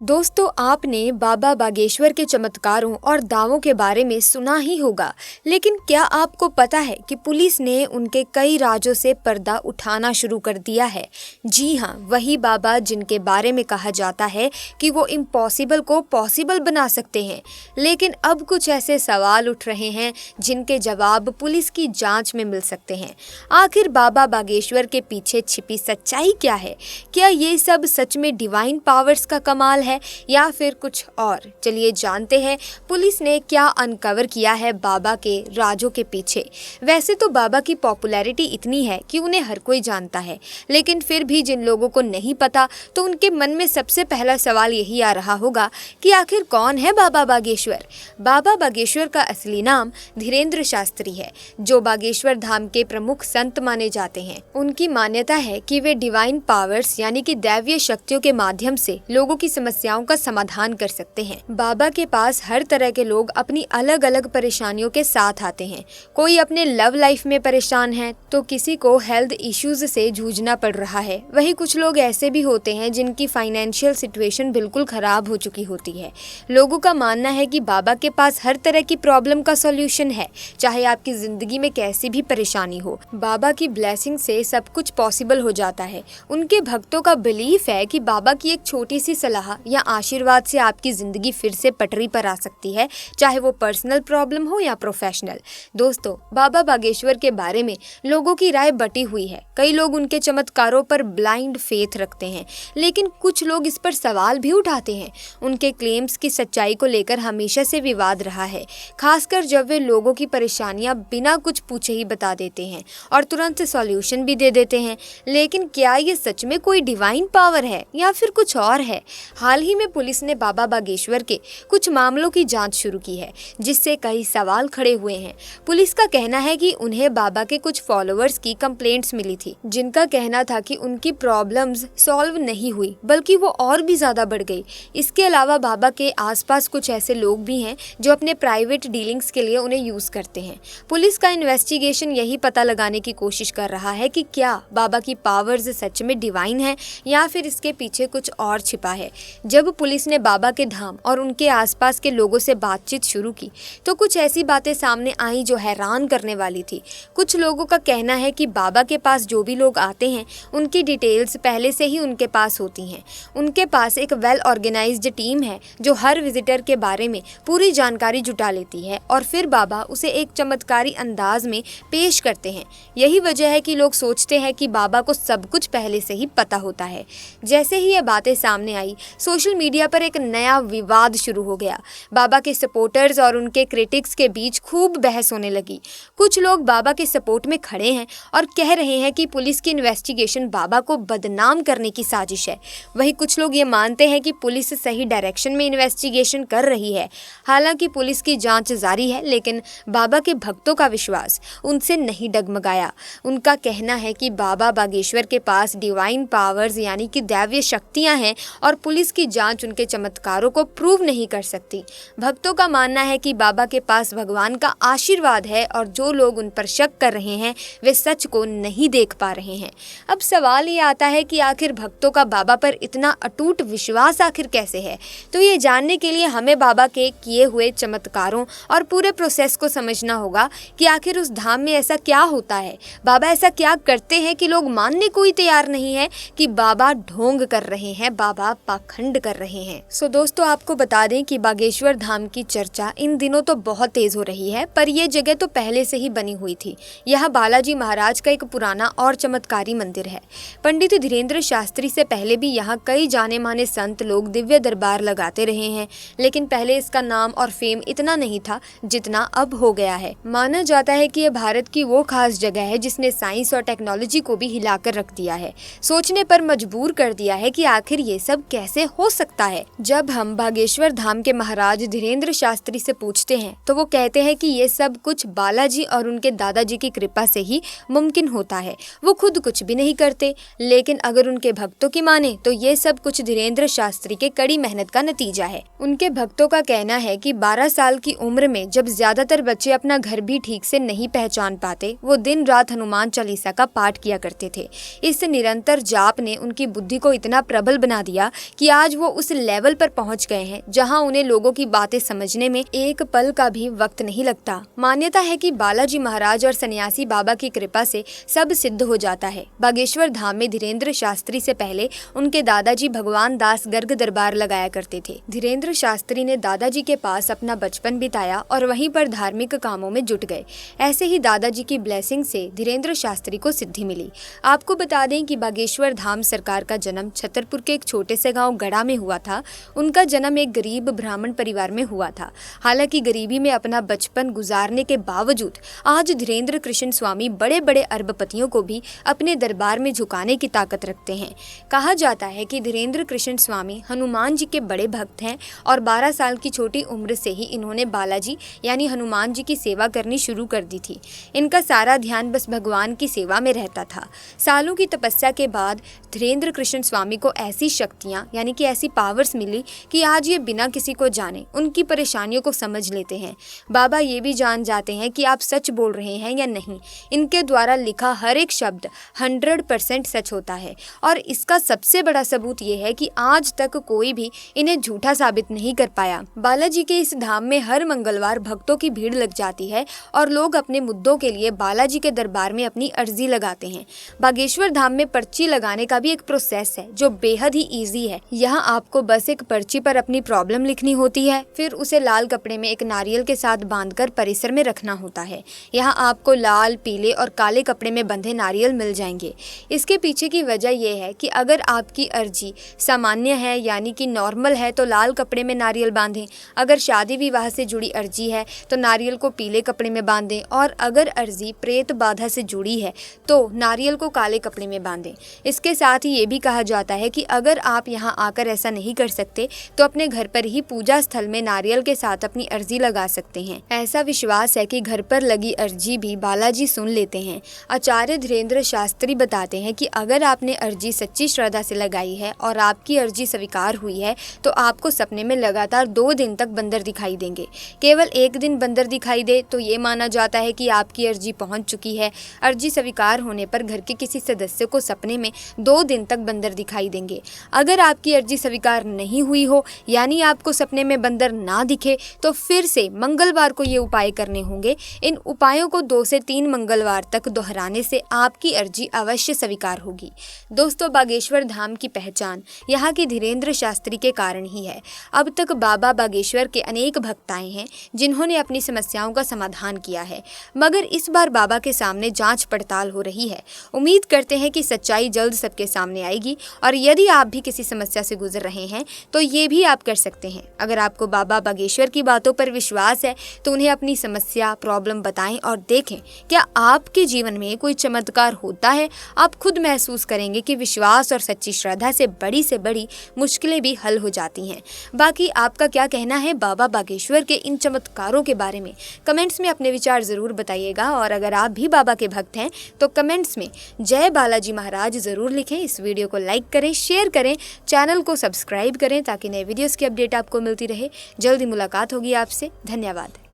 दोस्तों, आपने बाबा बागेश्वर के चमत्कारों और दावों के बारे में सुना ही होगा, लेकिन क्या आपको पता है कि पुलिस ने उनके कई राजों से पर्दा उठाना शुरू कर दिया है। जी हाँ, वही बाबा जिनके बारे में कहा जाता है कि वो इम्पॉसिबल को पॉसिबल बना सकते हैं। लेकिन अब कुछ ऐसे सवाल उठ रहे हैं जिनके जवाब पुलिस की जांच में मिल सकते हैं। आखिर बाबा बागेश्वर के पीछे छिपी सच्चाई क्या है? क्या ये सब सच में डिवाइन पावर्स का कमाल है या फिर कुछ और? चलिए जानते हैं पुलिस ने क्या अनकवर किया है बाबा के राजों के पीछे। वैसे तो बाबा की पॉपुलैरिटी इतनी है कि उन्हें हर कोई जानता है, लेकिन फिर भी जिन लोगों को नहीं पता तो उनके मन में सबसे पहला सवाल यही आ रहा होगा कि आखिर कौन है बाबा बागेश्वर। बाबा बागेश्वर का असली नाम धीरेंद्र शास्त्री है, जो बागेश्वर धाम के प्रमुख संत माने जाते हैं। उनकी मान्यता है कि वे डिवाइन पावर्स यानी कि दैवीय शक्तियों के माध्यम से लोगों की समस्याओं का समाधान कर सकते हैं। बाबा के पास हर तरह के लोग अपनी अलग अलग परेशानियों के साथ आते हैं। कोई अपने लव लाइफ में परेशान है तो किसी को हेल्थ इश्यूज से जूझना पड़ रहा है। वहीं कुछ लोग ऐसे भी होते हैं जिनकी फाइनेंशियल सिचुएशन बिल्कुल खराब हो चुकी होती है। लोगों का मानना है कि बाबा के पास हर तरह की प्रॉब्लम का सॉल्यूशन है, चाहे आपकी जिंदगी में कैसी भी परेशानी हो। बाबा की ब्लेसिंग से सब कुछ पॉसिबल हो जाता है। उनके भक्तों का बिलीफ है कि बाबा की एक छोटी सी सलाह या आशीर्वाद से आपकी जिंदगी फिर से पटरी पर आ सकती है, चाहे वो पर्सनल प्रॉब्लम हो या प्रोफेशनल। दोस्तों, बाबा बागेश्वर के बारे में लोगों की राय बटी हुई है। कई लोग उनके चमत्कारों पर ब्लाइंड फेथ रखते हैं, लेकिन कुछ लोग इस पर सवाल भी उठाते हैं। उनके क्लेम्स की सच्चाई को लेकर हमेशा से विवाद रहा है, खासकर जब वे लोगों की परेशानियां बिना कुछ पूछे ही बता देते हैं और तुरंत सॉल्यूशन भी दे देते हैं। लेकिन क्या ये सच में कोई डिवाइन पावर है या फिर कुछ और है? हाल ही में पुलिस ने बाबा बागेश्वर के कुछ मामलों की जांच शुरू की है, जिससे कई सवाल खड़े हुए हैं। पुलिस का कहना है कि उन्हें बाबा के कुछ फॉलोअर्स की कंप्लेंट्स मिली थी, जिनका कहना था कि उनकी प्रॉब्लम्स सॉल्व नहीं हुई बल्कि वो और भी ज्यादा बढ़ गई। इसके अलावा बाबा के आसपास कुछ ऐसे लोग भी हैं जो अपने प्राइवेट डीलिंग्स के लिए उन्हें यूज करते हैं। पुलिस का इन्वेस्टिगेशन यही पता लगाने की कोशिश कर रहा है कि क्या बाबा की पावर्स सच में डिवाइन है या फिर इसके पीछे कुछ और छिपा है। जब पुलिस ने बाबा के धाम और उनके आसपास के लोगों से बातचीत शुरू की तो कुछ ऐसी बातें सामने आई जो हैरान करने वाली थी। कुछ लोगों का कहना है कि बाबा के पास जो भी लोग आते हैं उनकी डिटेल्स पहले से ही उनके पास होती हैं। उनके पास एक वेल ऑर्गेनाइज्ड टीम है जो हर विजिटर के बारे में पूरी जानकारी जुटा लेती है और फिर बाबा उसे एक चमत्कारी अंदाज में पेश करते हैं। यही वजह है कि लोग सोचते हैं कि बाबा को सब कुछ पहले से ही पता होता है। जैसे ही ये बातें सामने आई, सोशल मीडिया पर एक नया विवाद शुरू हो गया। बाबा के सपोर्टर्स और उनके क्रिटिक्स के बीच खूब बहस होने लगी। कुछ लोग बाबा के सपोर्ट में खड़े हैं और कह रहे हैं कि पुलिस की इन्वेस्टिगेशन बाबा को बदनाम करने की साजिश है। वहीं कुछ लोग ये मानते हैं कि पुलिस सही डायरेक्शन में इन्वेस्टिगेशन कर रही है। हालांकि पुलिस की जांच जारी है, लेकिन बाबा के भक्तों का विश्वास उनसे नहीं डगमगाया। उनका कहना है कि बाबा बागेश्वर के पास डिवाइन पावर्स यानी कि दैवीय शक्तियां हैं और पुलिस की जांच उनके चमत्कारों को प्रूव नहीं कर सकती। भक्तों का मानना है कि बाबा के पास भगवान का आशीर्वाद है और जो लोग उन पर शक कर रहे हैं वे सच को नहीं देख पा रहे हैं। अब सवाल ये आता है कि आखिर भक्तों का बाबा पर इतना अटूट विश्वास आखिर कैसे है? तो ये जानने के लिए हमें बाबा के किए हुए चमत्कारों और पूरे प्रोसेस को समझना होगा कि आखिर उस धाम में ऐसा क्या होता है। बाबा ऐसा क्या करते हैं कि लोग मानने को ही तैयार नहीं है कि बाबा ढोंग कर रहे हैं, बाबा पाखंड कर रहे हैं। सो दोस्तों, आपको बता दें कि बागेश्वर धाम की चर्चा इन दिनों तो बहुत तेज हो रही है, पर यह जगह तो पहले से ही बनी हुई थी। यह बालाजी महाराज का एक पुराना और चमत्कारी मंदिर है। पंडित धीरेंद्र शास्त्री से पहले भी यहाँ कई जाने माने संत लोग दिव्य दरबार लगाते रहे हैं, लेकिन पहले इसका नाम और फेम इतना नहीं था जितना अब हो गया है। माना जाता है कि यह भारत की वो खास जगह है जिसने साइंस और टेक्नोलॉजी को भी हिलाकर रख दिया है, सोचने पर मजबूर कर दिया है कि आखिर ये सब कैसे हो सकता है। जब हम बागेश्वर धाम के महाराज धीरेंद्र शास्त्री से पूछते हैं तो वो कहते हैं कि ये सब कुछ बालाजी और उनके दादाजी की कृपा से ही मुमकिन होता है। वो खुद कुछ भी नहीं करते, लेकिन अगर उनके भक्तों की माने तो ये सब कुछ धीरेंद्र शास्त्री के कड़ी मेहनत का नतीजा है। उनके भक्तों का कहना है कि 12 साल की उम्र में जब ज्यादातर बच्चे अपना घर भी ठीक से नहीं पहचान पाते, वो दिन रात हनुमान चालीसा का पाठ किया करते थे। इस निरंतर जाप ने उनकी बुद्धि को इतना प्रबल बना दिया कि आज आज वो उस लेवल पर पहुंच गए हैं जहां उन्हें लोगों की बातें समझने में एक पल का भी वक्त नहीं लगता। मान्यता है कि बालाजी महाराज और सन्यासी बाबा की कृपा से सब सिद्ध हो जाता है। बागेश्वर धाम में धीरेन्द्र शास्त्री से पहले उनके दादाजी भगवान दास गर्ग दरबार लगाया करते थे। धीरेन्द्र शास्त्री ने दादाजी के पास अपना बचपन बिताया और वहीं पर धार्मिक कामों में जुट गए। ऐसे ही दादाजी की ब्लेसिंग से धीरेन्द्र शास्त्री को सिद्धि मिली। आपको बता दें कि बागेश्वर धाम सरकार का जन्म छतरपुर के एक छोटे से गांव गढ़ा में हुआ था। उनका जन्म एक गरीब ब्राह्मण परिवार में हुआ था। हालांकि गरीबी में अपना बचपन गुजारने के बावजूद आज धीरेन्द्र कृष्ण स्वामी बड़े बड़े अरबपतियों को भी अपने दरबार में झुकाने की ताकत रखते हैं। कहा जाता है कि धीरेन्द्र कृष्ण स्वामी हनुमान जी के बड़े भक्त हैं और 12 साल की छोटी उम्र से ही इन्होंने बालाजी यानी हनुमान जी की सेवा करनी शुरू कर दी थी। इनका सारा ध्यान बस भगवान की सेवा में रहता था। सालों की तपस्या के बाद धीरेन्द्र कृष्ण स्वामी को ऐसी शक्तियां यानी कि ऐसी पावर्स मिली कि आज ये बिना किसी को जाने उनकी परेशानियों को समझ लेते हैं। बाबा ये भी जान जाते हैं कि आप सच बोल रहे हैं या नहीं। इनके द्वारा लिखा हर एक शब्द 100% सच होता है और इसका सबसे बड़ा सबूत ये है कि आज तक कोई भी इन्हें झूठा साबित नहीं कर पाया। बालाजी के इस धाम में हर मंगलवार भक्तों की भीड़ लग जाती है और लोग अपने मुद्दों के लिए बालाजी के दरबार में अपनी अर्जी लगाते हैं। बागेश्वर धाम में पर्ची लगाने का भी एक प्रोसेस है जो बेहद ही इजी है। यहाँ आपको बस एक पर्ची पर अपनी प्रॉब्लम लिखनी होती है, फिर उसे लाल कपड़े में एक नारियल के साथ बांधकर परिसर में रखना होता है। यहाँ आपको लाल, पीले और काले कपड़े में बंधे नारियल मिल जाएंगे। इसके पीछे की वजह यह है कि अगर आपकी अर्जी सामान्य है यानी कि नॉर्मल है तो लाल कपड़े में नारियल बांधें, अगर शादी विवाह से जुड़ी अर्जी है तो नारियल को पीले कपड़े में बांधें और अगर अर्जी प्रेत बाधा से जुड़ी है तो नारियल को काले कपड़े में बांधें। इसके साथ ही ये भी कहा जाता है कि अगर आप यहाँ आकर ऐसा नहीं कर सकते तो अपने घर पर ही पूजा स्थल में नारियल के साथ अपनी अर्जी लगा सकते हैं। ऐसा विश्वास है कि घर पर लगी अर्जी भी बालाजी सुन लेते हैं। आचार्य धीरेन्द्र शास्त्री बताते हैं कि अगर आपने अर्जी सच्ची श्रद्धा से लगाई है और आपकी अर्जी स्वीकार हुई है तो आपको सपने में लगातार 2 दिन तक बंदर दिखाई देंगे। केवल एक दिन बंदर दिखाई दे तो ये माना जाता है कि आपकी अर्जी पहुंच चुकी है। अर्जी स्वीकार होने पर घर के किसी सदस्य को सपने में 2 दिन तक बंदर दिखाई देंगे। अगर आपकी अर्जी स्वीकार नहीं हुई हो यानी आपको सपने में बंदर ना दिखे तो फिर से मंगलवार को ये उपाय करने होंगे। इन उपायों को 2 से 3 मंगलवार तक दोहराने से आपकी अर्जी अवश्य स्वीकार होगी। दोस्तों, बागेश्वर धाम की पहचान यहाँ की धीरेन्द्र शास्त्री के कारण ही है। अब तक बाबा बागेश्वर के अनेक भक्त आए हैं जिन्होंने अपनी समस्याओं का समाधान किया है, मगर इस बार बाबा के सामने जांच पड़ताल हो रही है। उम्मीद करते हैं कि सच्चाई जल्द सबके सामने आएगी और यदि आप भी किसी समस्या से गुजर रहे हैं तो ये भी आप कर सकते हैं। अगर आपको बाबा बागेश्वर की बातों पर विश्वास है तो उन्हें अपनी समस्या, प्रॉब्लम बताएं और देखें क्या आपके जीवन में कोई चमत्कार होता है। आप खुद महसूस करेंगे कि विश्वास और सच्ची श्रद्धा से बड़ी मुश्किलें भी हल हो जाती हैं। बाकी आपका क्या कहना है बाबा बागेश्वर के इन चमत्कारों के बारे में? कमेंट्स में अपने विचार जरूर बताइएगा और अगर आप भी बाबा के भक्त हैं तो कमेंट्स में जय बालाजी महाराज जरूर लिखें। इस वीडियो को लाइक करें, शेयर करें, चैनल को सब्सक्राइब करें ताकि नए वीडियोस की अपडेट आपको मिलती रहे। जल्दी मुलाकात होगी आपसे। धन्यवाद।